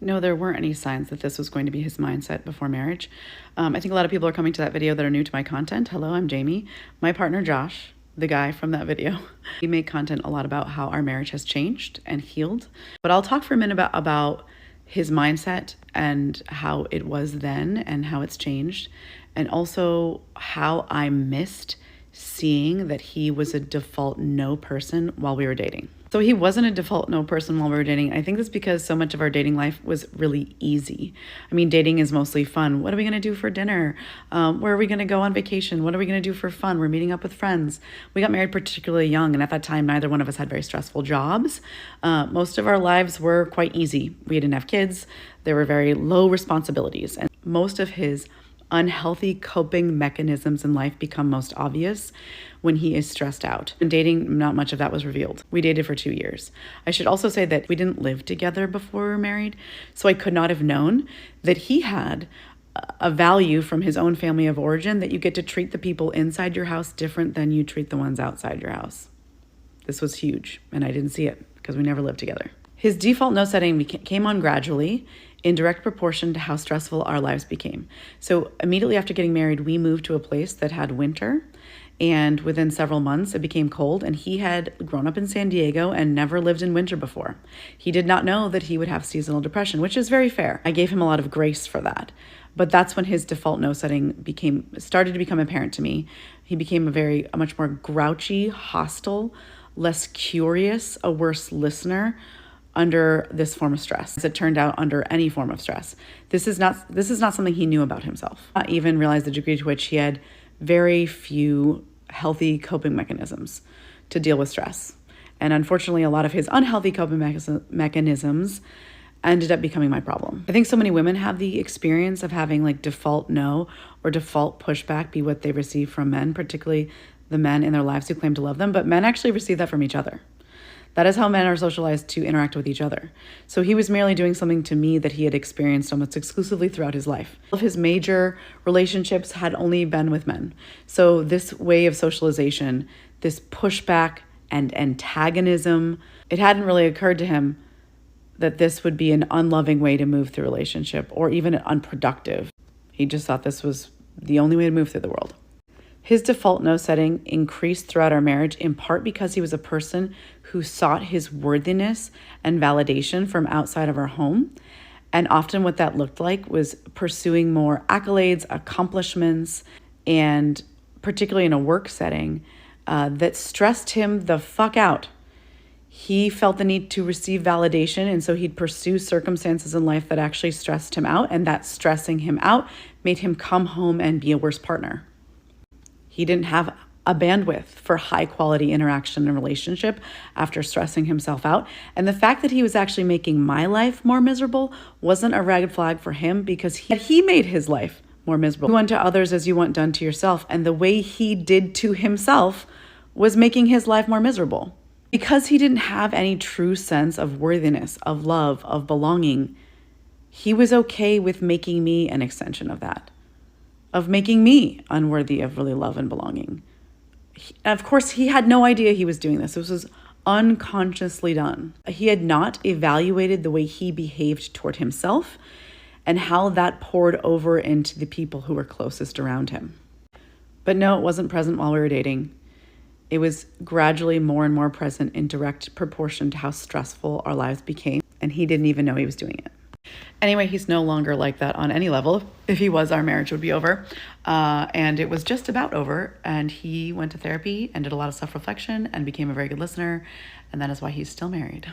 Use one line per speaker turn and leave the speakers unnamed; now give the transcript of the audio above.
No, there weren't any signs that this was going to be his mindset before marriage. I think a lot of people are coming to that video that are new to my content. Hello, I'm Jamie. My partner, Josh, the guy from that video, we make content a lot about how our marriage has changed and healed. But I'll talk for a minute about his mindset and how it was then and how it's changed, and also how I missed seeing that he was a default no person while we were dating. So he wasn't a default no person while we were dating. I think that's because so much of our dating life was really easy. I mean, dating is mostly fun. What are we going to do for dinner? Where are we going to go on vacation? What are we going to do for fun? We're meeting up with friends. We got married particularly young, and at that time, neither one of us had very stressful jobs. Most of our lives were quite easy. We didn't have kids. There were very low responsibilities, and most of his unhealthy coping mechanisms in life become most obvious when he is stressed out. In dating, not much of that was revealed. We dated for 2 years. I should also say that we didn't live together before we were married, so I could not have known that he had a value from his own family of origin that you get to treat the people inside your house different than you treat the ones outside your house. This was huge, and I didn't see it because we never lived together. His default no setting came on gradually in direct proportion to how stressful our lives became. So immediately after getting married, we moved to a place that had winter, and within several months it became cold, and he had grown up in San Diego and never lived in winter before. He did not know that he would have seasonal depression, which is very fair. I gave him a lot of grace for that. But that's when his default no setting started to become apparent to me. He became a much more grouchy, hostile, less curious, a worse listener under this form of stress, as it turned out, under any form of stress. This is not something he knew about himself. Not even realized the degree to which he had very few healthy coping mechanisms to deal with stress. And unfortunately, a lot of his unhealthy coping mechanisms ended up becoming my problem. I think so many women have the experience of having like default no or default pushback be what they receive from men, particularly the men in their lives who claim to love them, but men actually receive that from each other. That is how men are socialized to interact with each other. So he was merely doing something to me that he had experienced almost exclusively throughout his life. All of his major relationships had only been with men. So this way of socialization, this pushback and antagonism, it hadn't really occurred to him that this would be an unloving way to move through a relationship, or even unproductive. He just thought this was the only way to move through the world. His default no setting increased throughout our marriage, in part because he was a person who sought his worthiness and validation from outside of our home. And often what that looked like was pursuing more accolades, accomplishments, and particularly in a work setting, that stressed him the fuck out. He felt the need to receive validation, and so he'd pursue circumstances in life that actually stressed him out, and that stressing him out made him come home and be a worse partner. He didn't have a bandwidth for high quality interaction and relationship after stressing himself out. And the fact that he was actually making my life more miserable wasn't a red flag for him, because he made his life more miserable. You want to others as you want done to yourself. And the way he did to himself was making his life more miserable. Because he didn't have any true sense of worthiness, of love, of belonging, he was okay with making me an extension of that, of making me unworthy of really love and belonging. Of course, he had no idea he was doing this. This was unconsciously done. He had not evaluated the way he behaved toward himself and how that poured over into the people who were closest around him. But no, it wasn't present while we were dating. It was gradually more and more present in direct proportion to how stressful our lives became, and he didn't even know he was doing it. Anyway, he's no longer like that on any level. If he was, our marriage would be over. And it was just about over. And he went to therapy and did a lot of self-reflection and became a very good listener. And that is why he's still married.